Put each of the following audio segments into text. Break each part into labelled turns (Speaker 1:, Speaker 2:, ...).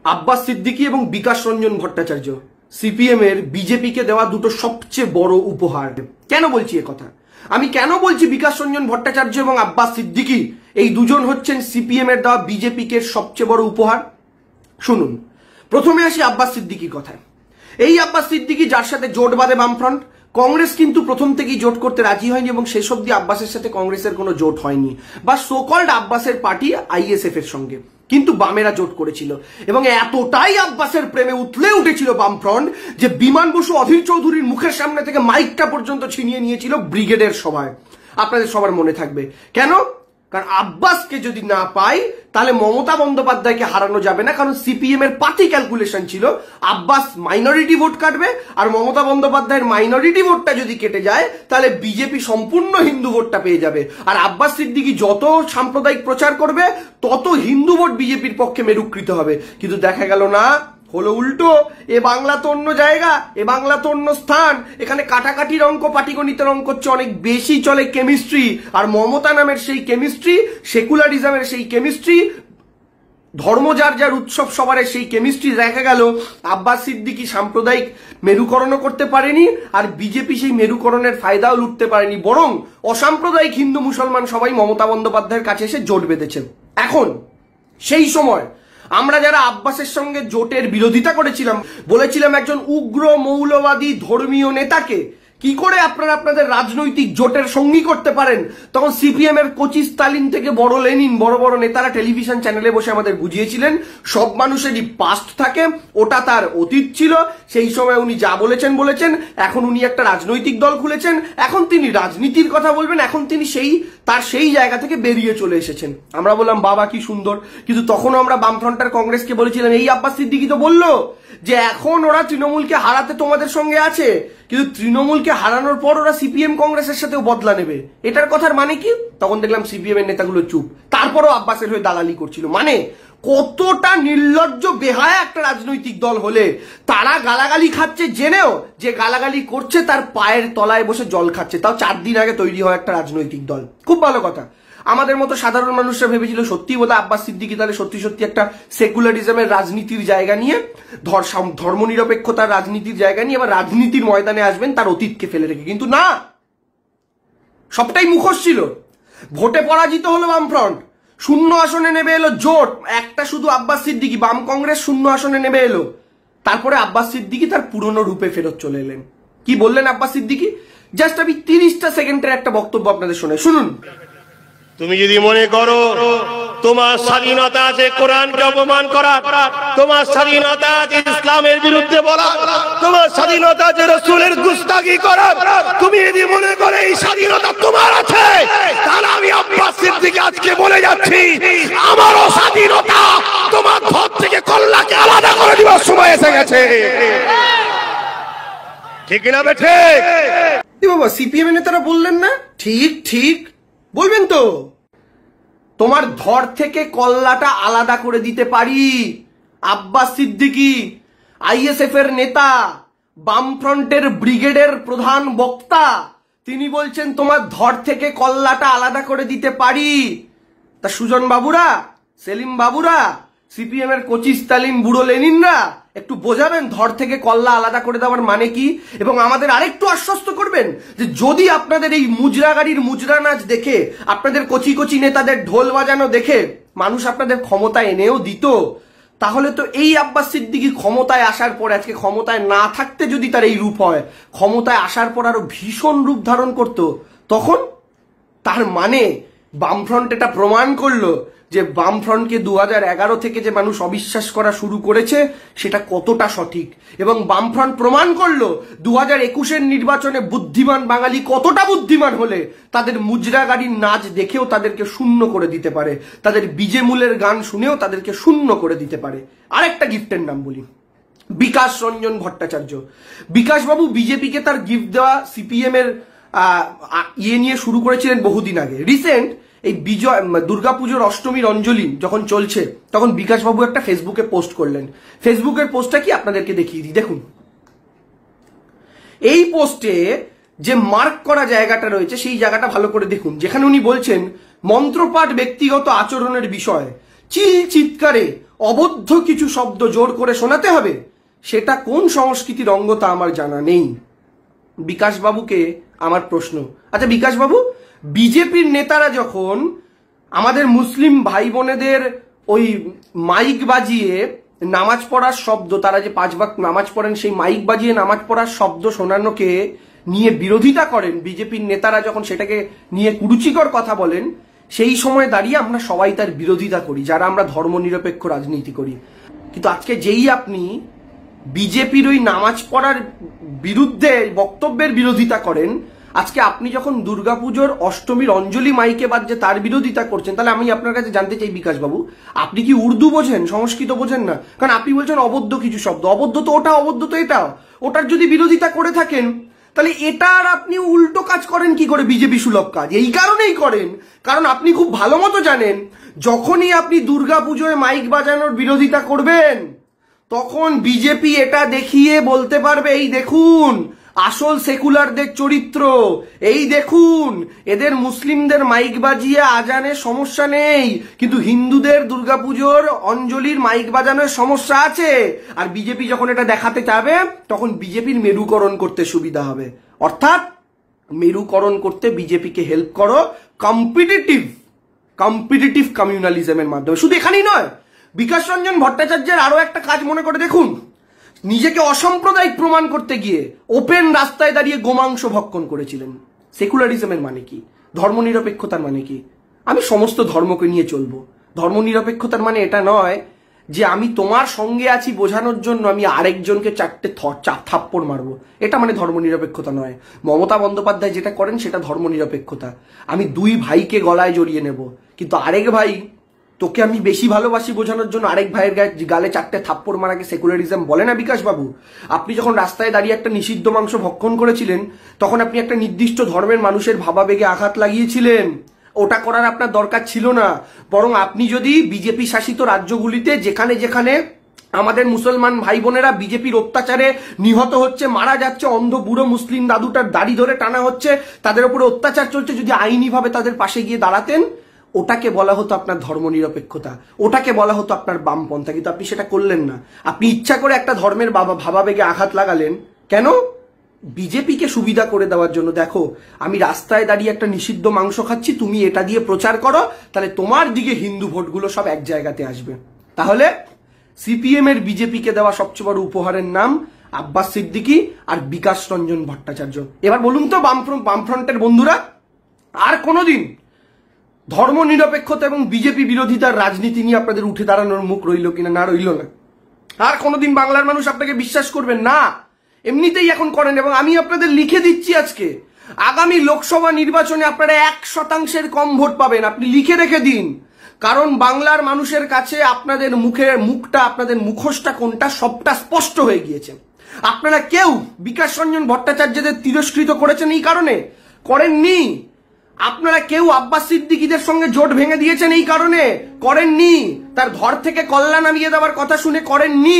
Speaker 1: আব্বাস সিদ্দিকী এবং বিকাশ রঞ্জন ভট্টাচার্য সিপিএম এর বিজেপিকে দেওয়া দুটো সবচেয়ে বড় উপহার। কেন বলছি এ কথা? আমি কেন বলছি বিকাশ রঞ্জন ভট্টাচার্য এবং আব্বাস সিদ্দিকী এই দুজন হচ্ছেন সিপিএম এর দেওয়া বিজেপিকে সবচেয়ে বড় উপহার? শুনুন, প্রথমে আসি আব্বাস সিদ্দিকীর কথায়। এই আব্বাস সিদ্দিকী যার সাথে জোট বাঁধে বামফ্রন্ট, কংগ্রেস কিন্তু প্রথম থেকেই জোট করতে রাজি হয়নি এবং শেষ অব্দি আব্বাসের সাথে কংগ্রেসের কোনো জোট হয়নি, বা সোকল্ড আব্বাসের পার্টি আইএসএফ এর সঙ্গে, কিন্তু বামেরা জোট করেছিল এবং এতটাই আব্বাসের প্রেমে উথলে উঠেছিল বামফ্রন্ট যে বিমান বসু অধীর চৌধুরীর মুখের সামনে থেকে মাইকটা পর্যন্ত ছিনিয়ে নিয়েছিল ব্রিগেডের সভায়। আপনাদের সবার মনে থাকবে কেন? কারণ আব্বাসকে যদি না পাই তাহলে মমতা বন্দ্যোপাধ্যায়কে হারানো যাবে না, কারণ সিপিএম এর পার্টি ক্যালকুলেশন ছিল আব্বাস মাইনরিটি ভোট কাটবে আর মমতা বন্দ্যোপাধ্যায়ের মাইনরিটি ভোটটা যদি কেটে যায় তাহলে বিজেপি সম্পূর্ণ হিন্দু ভোটটা পেয়ে যাবে, আর আব্বাস সিদ্দিকী যত সাম্প্রদায়িক প্রচার করবে তত হিন্দু ভোট বিজেপির পক্ষে মেরুকৃত হবে। কিন্তু দেখা গেল না, হলো উল্টো। এ বাংলা তো অন্য জায়গা, এ বাংলা তো অন্য স্থান, এখানে কাটাকাটির অঙ্ক পাটিগণিতের অঙ্ক হচ্ছে অনেক বেশি চলে কেমিস্ট্রি, আর মমতা নামের সেই কেমিস্ট্রি, সেকুলারিজমের সেই কেমিস্ট্রি, ধর্ম যার যার উৎসব সবার সেই কেমিস্ট্রি, দেখা গেল আব্বাস সিদ্দিকী সাম্প্রদায়িক মেরুকরণও করতে পারেনি আর বিজেপি সেই মেরুকরণের ফায়দাও লুটতে পারেনি, বরং অসাম্প্রদায়িক হিন্দু মুসলমান সবাই মমতা বন্দ্যোপাধ্যায়ের কাছে এসে জোট বেঁধেছেন। এখন সেই সময় আমরা যারা আব্বাসের সঙ্গে জোটের বিরোধিতা করেছিলাম, বলেছিলাম একজন উগ্র মৌলবাদী ধর্মীয় নেতাকে কি করে আপনারা আপনাদের রাজনৈতিক জোটের সঙ্গী করতে পারেন, তখন সিপিএম এর কোচি স্টালিন থেকে বড় লেনিন বড় বড় নেতারা টেলিভিশন চ্যানেলে বসে আমাদের বুঝিয়েছিলেন সব মানুষেরই পাস্ট থাকে, ওটা তার অতীত ছিল, সেই সময় উনি যা বলেছেন, এখন উনি একটা রাজনৈতিক দল খুলেছেন, এখন তিনি রাজনীতির কথা বলবেন, এখন তিনি তার সেই জায়গা থেকে বেরিয়ে চলে এসেছেন। আমরা বললাম বাবা কি সুন্দর, কিন্তু তখনও আমরা বামফ্রন্টের কংগ্রেসকে বলেছিলাম এই আব্বাস সিদ্দিকী তো বললো যে এখন ওরা তৃণমূলকে হারাতে তোমাদের সঙ্গে আছে, কিন্তু তৃণমূলকে হারানোর পর ওরা সিপিএম কংগ্রেসের সাথেও বদলা নেবে, এটার কথার মানে কি? তখন দেখলাম সিপিএম এর নেতাগুলো চুপ, তারপরও আব্বাসের হয়ে দালালি করছিল। মানে কতটা নির্লজ্জ বেহায়া একটা রাজনৈতিক দল হলে তারা গালাগালি খাচ্ছে জেনেও যে গালাগালি করছে তার পায়ের তলায় বসে জল খাচ্ছে, তাও 4 দিন আগে তৈরি হওয়া একটা রাজনৈতিক দল। খুব ভালো কথা। আমাদের মতো সাধারণ মানুষরা ভেবেছিল সত্যি বোধ আব্বাস সিদ্দিকী তাহলে সত্যি সত্যি একটা সেকুলারিজমের রাজনীতির জায়গা নিয়ে, ধর্মনিরপেক্ষতার রাজনীতির জায়গা নিয়ে আবার রাজনীতির ময়দানে আসবেন তার অতীতকে ফেলে রেখে, কিন্তু না, সবটাই মুখোশ ছিল। ভোটে পরাজিত হলো বামফ্রন্ট, 0 আসনে নেমে এলো জোট, একটা শুধু আব্বাস সিদ্দিকী, বাম কংগ্রেস 0 আসনে নেমে এলো। তারপরে আব্বাস সিদ্দিকী তার পুরনো রূপে ফেরত চলে এলেন। কি বললেন আব্বাস সিদ্দিকী? জাস্ট আমি 30টা সেকেন্ডের একটা বক্তব্য আপনাদের শোনাই, শুনুন।
Speaker 2: তুমি যদি মনে করো তোমার স্বাধীনতা আছে কোরআনকে অপমান করা, তোমার স্বাধীনতা আছে ইসলামের বিরুদ্ধে বলা, তোমার স্বাধীনতা আছে রাসূলের গুস্তাখি করা, তুমি যদি মনে করো এই স্বাধীনতা তোমার আছে, তাহলে আমি আব্বাস সিদ্দিকী আজকে বলে যাচ্ছি আমারও স্বাধীনতা তোমার ঘর থেকে কল্লাকে আলাদা করে দেওয়ার সময় এসে গেছে। ঠিক না বেঠে?
Speaker 1: বাবা সিপিএম এর নেতারা বললেন না, ঠিক ঠিক বলবেন তো, তোমার ধর থেকে কল্লাটা আলাদা করে দিতে পারি। আব্বাস সিদ্দিকী আইএসএফ এর নেতা, বামফ্রন্টের ব্রিগেডের প্রধান বক্তা, তিনি বলছেন তোমার ধর থেকে কল্লাটা আলাদা করে দিতে পারি। তা সুজন বাবুরা, সেলিম বাবুরা, সিপিএম এর কোচি স্টালিন বুড়ো লেনিনরা একটু বোঝাবেন ধর থেকে কল্লা আলাদা করে দেওয়ার মানে কি, এবং আমাদের আরেকটু আশ্বস্ত করবেন যে যদি আপনাদের এই মুজরা গাড়ির মুজরা নাচ দেখে, আপনাদের কচি কচি নেতাদের ঢোল বাজানো দেখে মানুষ আপনাদের ক্ষমতা এনেও দিত, তাহলে তো এই আব্বাস সিদ্দিকী ক্ষমতায় আসার পর, আজকে ক্ষমতায় না থাকতে যদি তার এই রূপ হয়, ক্ষমতায় আসার পর আরো ভীষণ রূপ ধারণ করত। তখন তার মানে বামফ্রন্ট এটা প্রমাণ করলো যে বামফ্রন্টকে 2011 থেকে যে মানুষ অবিশ্বাস করা শুরু করেছে সেটা কতটা সঠিক, এবং বামফ্রন্ট প্রমাণ করলো 2021-এর নির্বাচনে বুদ্ধিমান বাঙালি কতটা বুদ্ধিমান হলে তাদের মুজরা গাড়ির নাচ দেখেও তাদেরকে শূন্য করে দিতে পারে, তাদের বিজে মূলের গান শুনেও তাদেরকে শূন্য করে দিতে পারে। আরেকটা গিফটের নাম বলি, বিকাশ রঞ্জন ভট্টাচার্য। বিকাশবাবু বিজেপিকে তার গিফট দেওয়া সিপিএম এর নিয়ে শুরু করেছিলেন বহুদিন আগে। রিসেন্ট এই দুর্গাপুজোর অষ্টমীর অঞ্জলি যখন চলছে তখন বিকাশবাবু একটা ফেসবুকে পোস্ট করলেন। ফেসবুকের পোস্টটা কি আপনাদেরকে দেখিয়ে দিই, দেখুন। এই পোস্টে যে মার্ক করা জায়গাটা রয়েছে সেই জায়গাটা ভালো করে দেখুন, যেখানে উনি বলছেন মন্ত্রপাঠ ব্যক্তিগত আচরণের বিষয়, চিৎকারে অবদ্ধ কিছু শব্দ জোর করে শোনাতে হবে, সেটা কোন সংস্কৃতির অঙ্গ তা আমার জানা নেই। বিকাশবাবুকে আমার প্রশ্ন, আচ্ছা বিকাশবাবু, বিজেপির নেতারা যখন আমাদের মুসলিম ভাই বোনেদের ওই মাইক বাজিয়ে নামাজ পড়ার শব্দ, তারা যে 5 ওয়াক্ত নামাজ পড়েন সেই মাইক বাজিয়ে নামাজ পড়ার শব্দ শোনানোকে নিয়ে বিরোধিতা করেন, বিজেপির নেতারা যখন সেটাকে নিয়ে কুরুচিকর কথা বলেন, সেই সময় দাঁড়িয়ে আমরা সবাই তার বিরোধিতা করি, যারা আমরা ধর্মনিরপেক্ষ রাজনীতি করি। কিন্তু আজকে যেই আপনি বিজেপির ওই নামাজ পড়ার বিরুদ্ধে বক্তব্যের বিরোধিতা করেন, আজকে আপনি যখন দুর্গাপুজোর অষ্টমীর অঞ্জলি মাইকে বাজছে তার বিরোধিতা করছেন, তাহলে আমি আপনার কাছে জানতে চাই বিকাশবাবু, আপনি কি উর্দু বোঝেন, সংস্কৃত বোঝেন না? কারণ আপনি বলছেন অবদ্ধ কিছু শব্দ, অবদ্ধ তো ওটা, অবদ্ধ তো এটা। ওটার যদি বিরোধিতা করে থাকেন, তাহলে এটার আপনি উল্টো কাজ করেন কি করে? বিজেপি সুলভ কাজ এই কারণেই করেন কারণ আপনি খুব ভালো মতো জানেন, যখনই আপনি দুর্গাপুজোয় মাইক বাজানোর বিরোধিতা করবেন, তখন বিজেপি এটা দেখিয়ে বলতে পারবে, এই দেখুন আসল সেকুলারদের চরিত্র, এই দেখুন এদের মুসলিমদের মাইক বাজিয়ে আজানের সমস্যা নেই, কিন্তু হিন্দুদের দুর্গাপুজোর অঞ্জলির মাইক বাজানোর সমস্যা আছে। আর বিজেপি যখন এটা দেখাতে চাবে, তখন বিজেপির মেরুকরণ করতে সুবিধা হবে। অর্থাৎ মেরুকরণ করতে বিজেপিকে হেল্প করো কম্পিটিটিভ কমিউনালিজমের মাধ্যমে। শুধু এখানেই নয়, বিকাশ রঞ্জন ভট্টাচার্যের আরো একটা কাজ মনে করে দেখুন, নিজেকে অসাম্প্রদায়িক প্রমাণ করতে গিয়ে ওপেন রাস্তায় দাঁড়িয়ে গোমাংস ভক্ষণ করেছিলেন। সেকুলারিজমের মানে কি? ধর্মনিরপেক্ষতার মানে কি? আমি সমস্ত ধর্মকে নিয়ে চলবো। ধর্মনিরপেক্ষতার মানে এটা নয় যে আমি তোমার সঙ্গে আছি বোঝানোর জন্য আমি আরেকজনকে 4টে থাপ্পড় মারবো, এটা মানে ধর্মনিরপেক্ষতা নয়। মমতা বন্দ্যোপাধ্যায় যেটা করেন সেটা ধর্মনিরপেক্ষতা। আমি 2 ভাইকে গলায় জড়িয়ে নেব, কিন্তু আরেক ভাই তোকে আমি বেশি ভালোবাসি বোঝানোর জন্য আরেক ভাইয়ের গালে 4টে থাপ্পড় মারাকে সেকুলারিজম বলে না বিকাশবাবু? আপনি যখন রাস্তায় দাঁড়িয়ে একটা নিষিদ্ধ মাংস ভক্ষণ করেছিলেন, তখন আপনি একটা নির্দিষ্ট ধর্মের মানুষের ভাবাবেগে আঘাত লাগিয়েছিলেন। ওটা করার আপনার দরকার ছিল না। বরং আপনি যদি বিজেপি শাসিত রাজ্যগুলিতে যেখানে যেখানে আমাদের মুসলমান ভাই বোনেরা বিজেপির অত্যাচারে নিহত হচ্ছে, মারা যাচ্ছে, অন্ধ বুড়ো মুসলিম দাদুটার দাড়ি ধরে টানা হচ্ছে, তাদের উপরে অত্যাচার চলছে, যদি আইনিভাবে তাদের পাশে গিয়ে দাঁড়াতেন, ওটাকে বলা হতো আপনার ধর্মনিরপেক্ষতা, ওটাকে বলা হতো আপনার বামপন্থা। কিন্তু আপনি সেটা করলেন না। আপনি ইচ্ছা করে একটা ধর্মের ভাবাবেগে আঘাত লাগালেন। কেন? বিজেপিকে সুবিধা করে দেওয়ার জন্য। দেখো, আমি রাস্তায় দাঁড়িয়ে একটা নিষিদ্ধ মাংস খাচ্ছি, তুমি এটা দিয়ে প্রচার করো, তাহলে তোমার দিকে হিন্দু ভোটগুলো সব এক জায়গাতে আসবে। তাহলে সিপিএম এর বিজেপিকে দেওয়া সবচেয়ে বড় উপহারের নাম আব্বাস সিদ্দিকী আর বিকাশ রঞ্জন ভট্টাচার্য। এবার বলুন তো বামফ্রন্টের বন্ধুরা, আর কোনোদিন ধর্মনিরপেক্ষতা এবং বিজেপি বিরোধিতার রাজনীতি নিয়ে আপনাদের উঠে দাঁড়ানোর মুখ রইল কিনা? না, রইল না। আর কোনোদিন বাংলার মানুষ আপনাকে বিশ্বাস করবেন না। এমনিতেই এখন করেন। এবং আমি আপনাদের লিখে দিচ্ছি, আজকে আগামী লোকসভা নির্বাচনে আপনারা 1% কম ভোট পাবেন। আপনি লিখে রেখে দিন, কারণ বাংলার মানুষের কাছে আপনাদের মুখটা, আপনাদের মুখোশটা কোনটা সবটা স্পষ্ট হয়ে গিয়েছে। আপনারা কেউ বিকাশ রঞ্জন ভট্টাচার্যদের তিরস্কৃত করেছেন এই কারণে? করেননি। আপনারা কেউ আব্বাস সিদ্দিকীদের সঙ্গে জোট ভেঙে দিয়েছেন এই কারণে? করেননি। তার ঘর থেকে কল্লা নামিয়ে দেওয়ার কথা শুনে করেননি।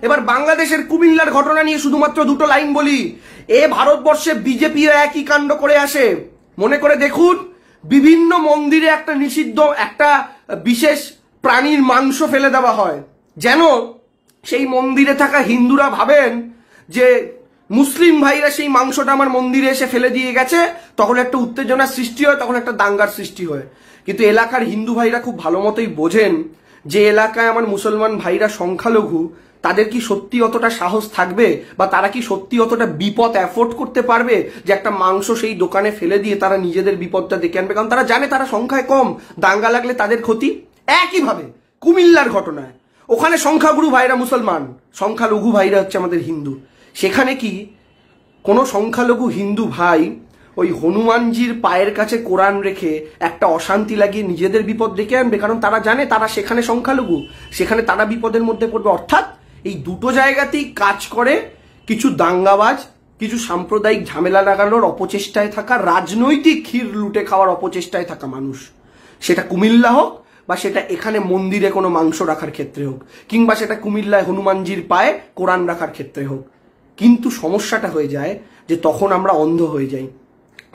Speaker 1: এবার বাংলাদেশের কুমিল্লার ঘটনা নিয়ে শুধুমাত্র 2টো লাইন বলি। ভারতবর্ষে বিজেপিরা একই কাণ্ড করে আসে। মনে করে দেখুন, বিভিন্ন মন্দিরে একটা নিষিদ্ধ, একটা বিশেষ প্রাণীর মাংস ফেলে দেওয়া হয়, যেন সেই মন্দিরে থাকা হিন্দুরা ভাবেন যে মুসলিম ভাইরা সেই মাংসটা আমার মন্দিরে এসে ফেলে দিয়ে গেছে। তখন একটা উত্তেজনার সৃষ্টি হয়, তখন একটা দাঙ্গার সৃষ্টি হয়। কিন্তু এলাকার হিন্দু ভাইরা খুব ভালো মতোই বোঝেন যে এলাকায় আমার মুসলমান ভাইরা সংখ্যালঘু, তাদের কি সত্যি অতটা সাহস থাকবে, বা তারা কি সত্যি অতটা বিপদ অ্যাফোর্ড করতে পারবে যে একটা মাংস সেই দোকানে ফেলে দিয়ে তারা নিজেদের বিপদটা ডেকে আনবে? কারণ তারা জানে তারা সংখ্যায় কম, দাঙ্গা লাগলে তাদের ক্ষতি। একইভাবে কুমিল্লার ঘটনায়, ওখানে সংখ্যাগুরু ভাইরা মুসলমান, সংখ্যালঘু ভাইরা হচ্ছে আমাদের হিন্দু। সেখানে কি কোনো সংখ্যালঘু হিন্দু ভাই ওই হনুমানজির পায়ের কাছে কোরআন রেখে একটা অশান্তি লাগিয়ে নিজেদের বিপদ ডেকে আনবে? কারণ তারা জানে তারা সেখানে সংখ্যালঘু, সেখানে তারা বিপদের মধ্যে পড়বে। অর্থাৎ এই 2টো জায়গাতেই কাজ করে কিছু দাঙ্গাবাজ, কিছু সাম্প্রদায়িক ঝামেলা লাগানোর অপচেষ্টায় থাকা, রাজনৈতিক ক্ষীর লুটে খাওয়ার অপচেষ্টায় থাকা মানুষ। সেটা কুমিল্লা হোক, বা সেটা এখানে মন্দিরে কোনো মাংস রাখার ক্ষেত্রে হোক, কিংবা সেটা কুমিল্লায় হনুমানজির পায়ে কোরআন রাখার ক্ষেত্রে হোক। কিন্তু সমস্যাটা হয়ে যায় যে তখন আমরা অন্ধ হয়ে যাই।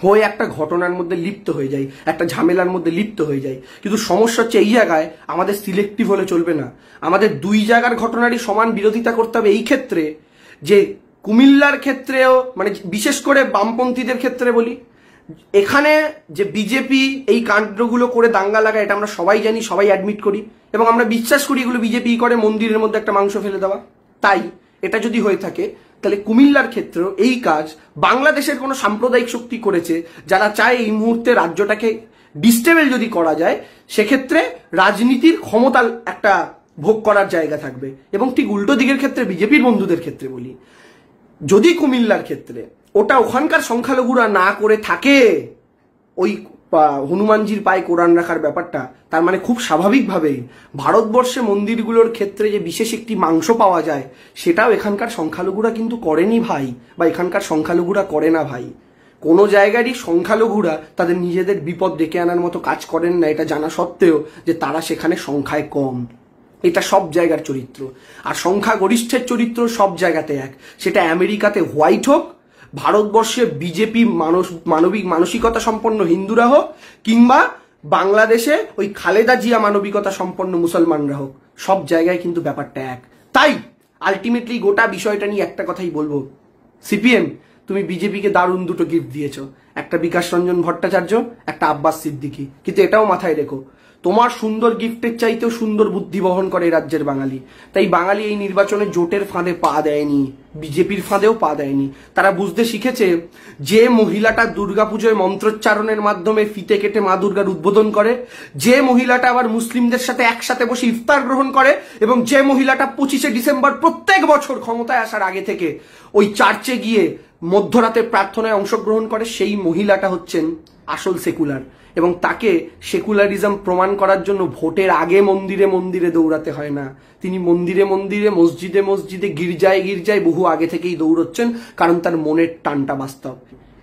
Speaker 1: হয়ে একটা ঘটনার মধ্যে লিপ্ত হয়ে যায়, একটা ঝামেলার মধ্যে লিপ্ত হয়ে যায়। কিন্তু সমস্যা হচ্ছে এই জায়গায় আমাদের সিলেক্টিভ হলে চলবে না, আমাদের দুই জায়গার ঘটনারই সমান বিরোধিতা করতে হবে। এই ক্ষেত্রে যে কুমিল্লার ক্ষেত্রেও মানে বিশেষ করে বামপন্থীদের ক্ষেত্রে বলি, এখানে যে বিজেপি এই কাণ্ডগুলো করে দাঙ্গা লাগায় এটা আমরা সবাই জানি, সবাই অ্যাডমিট করি এবং আমরা বিশ্বাস করি এগুলো বিজেপি করে মন্দিরের মধ্যে একটা মাংস ফেলে দেওয়া। তাই এটা যদি হয়ে থাকে তাহলে কুমিল্লার ক্ষেত্রেও এই কাজ বাংলাদেশের কোনো সাম্প্রদায়িক শক্তি করেছে, যারা চায় এই মুহূর্তে রাজ্যটাকে ডিস্টেবল যদি করা যায় সেক্ষেত্রে রাজনীতির ক্ষমতা একটা ভোগ করার জায়গা থাকবে। এবং ঠিক উল্টো দিকের ক্ষেত্রে বিজেপির বন্ধুদের ক্ষেত্রে বলি, যদি কুমিল্লার ক্ষেত্রে ওটা ওখানকার সংখ্যালঘুরা না করে থাকে ওই হনুমানজির পায়ে কোরআন রাখার ব্যাপারটা, তার মানে খুব স্বাভাবিকভাবেই ভারতবর্ষে মন্দিরগুলোর ক্ষেত্রে যে বিশেষ একটি মাংস পাওয়া যায় সেটাও এখানকার সংখ্যালঘুরা কিন্তু করেনি ভাই, বা এখানকার সংখ্যালঘুরা করে না ভাই। কোনো জায়গারই সংখ্যালঘুরা তাদের নিজেদের বিপদ ডেকে আনার মতো কাজ করেন না, এটা জানা সত্ত্বেও যে তারা সেখানে সংখ্যায় কম। এটা সব জায়গার চরিত্র, আর সংখ্যাগরিষ্ঠের চরিত্র সব জায়গাতে এক। সেটা আমেরিকাতে হোয়াইট হোক, ভারতবর্ষে বিজেপি মানবিক মানসিকতা সম্পন্ন হিন্দুরা হোক, কিংবা বাংলাদেশে ওই খালেদা জিয়া মানবিকতা সম্পন্ন মুসলমানরা হোক, সব জায়গায় কিন্তু ব্যাপারটা এক। তাই আলটিমেটলি গোটা বিষয়টা নিয়ে একটা কথাই বলবো, সিপিএম তুমি বিজেপিকে দারুণ দুটো গিফট দিয়েছো, একটা বিকাশ রঞ্জন ভট্টাচার্য, একটা আব্বাস সিদ্দিকী। কিন্তু এটাও মাথায় রেখো, তোমার সুন্দর গিফটের চাইতেও সুন্দর বুদ্ধি বহন করে রাজ্যের বাঙালি। তাই বাঙালি এই নির্বাচনে জোটের ফাঁদে পা দেয়নি, বিজেপির ফাঁদেও পা দেয়নি। তারা বুঝতে শিখেছে যে মহিলাটা দুর্গাপুজোয় মন্ত্রোচ্চারণের মাধ্যমে ফিতে কেটে মা দুর্গার উদ্বোধন করে, যে মহিলাটা আবার মুসলিমদের সাথে একসাথে বসে ইফতার গ্রহণ করে, এবং যে মহিলাটা 25শে ডিসেম্বর প্রত্যেক বছর ক্ষমতায় আসার আগে থেকে ওই চার্চে গিয়ে মধ্যরাতে প্রার্থনায় অংশগ্রহণ করে, সেই মহিলাটা হচ্ছেন আসল সেকুলার। এবং তাকে সেকুলারিজম প্রমাণ করার জন্য ভোটের আগে মন্দিরে মন্দিরে দৌড়াতে হয় না, তিনি মন্দিরে মন্দিরে মসজিদে মসজিদে গির্জায় গির্জায় বহু আগে থেকেই দৌড়চ্ছেন, কারণ তার মনের টানটা বাস্তব।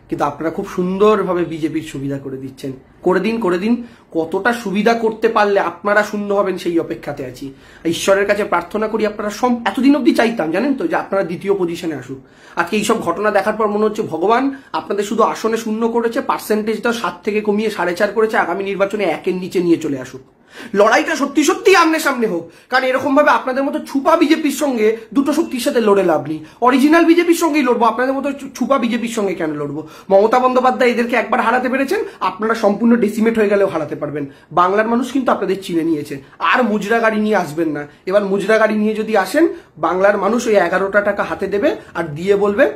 Speaker 1: কিন্তু আপনারা খুব সুন্দরভাবে বিজেপির সুবিধা করে দিচ্ছেন। করে দিন কতটা সুবিধা করতে পারলে আপনারা শূন্য হবেন সেই অপেক্ষাতে আছি। ঈশ্বরের কাছে প্রার্থনা করি আপনারা এতদিন অব্দি চাইতাম জানেন তো যে আপনারা দ্বিতীয় পজিশনে আসুক। আজকে এইসব ঘটনা দেখার পর মনে হচ্ছে ভগবান আপনাদের শুধু আসনে শূন্য করেছে, পার্সেন্টেজটা 7 থেকে কমিয়ে 4.5 করেছে, আগামী নির্বাচনে 1-এর নিচে নিয়ে চলে আসুক। লড়াইটা সত্যি সত্যি আমনে সামনে হোক, কারণ এরকম ভাবে আপনাদের মতো ছুপা বিজেপির সঙ্গে দুটো শক্তির সাথে লড়ে লাভ নেই। অরিজিনাল বিজেপির সঙ্গেই লড়বো, আপনাদের মতো ছুপা বিজেপির সঙ্গে কেন লড়বো? মমতা বন্দ্যোপাধ্যায় এদেরকে একবার হারাতে পেরেছেন, আপনারা সম্পূর্ণ ডিসিমেট হয়ে গেলেও হারাতে পারবেন। বাংলার মানুষ কিন্তু আপনাদের চিনে নিয়েছে। আর মুজরা গাড়ি নিয়ে আসবেন না। এবার মুজরা গাড়ি নিয়ে যদি আসেন, বাংলার মানুষ ওই 11টা টাকা হাতে দেবে আর দিয়ে বলবে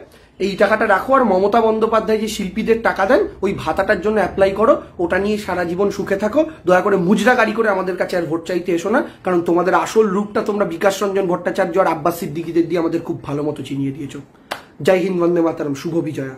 Speaker 1: এই টাকাটা রাখো, আর মমতা বন্দ্যোপাধ্যায় যে শিল্পীদের টাকা দেন ওই ভাতাটার জন্য অ্যাপ্লাই করো, ওটা নিয়ে সারা জীবন সুখে থাকো। দয়া করে মুজরা গাড়ি করে আমাদের কাছে আর ভোট চাইতে এসো না, কারণ তোমাদের আসল রূপটা তোমরা বিকাশ রঞ্জন ভট্টাচার্য আর আব্বাস সিদ্দিকীদের দিয়ে আমাদের খুব ভালো মতো চিনিয়ে দিয়েছো। জয় হিন্দ, বন্দে মাতরম, শুভ বিজয়া।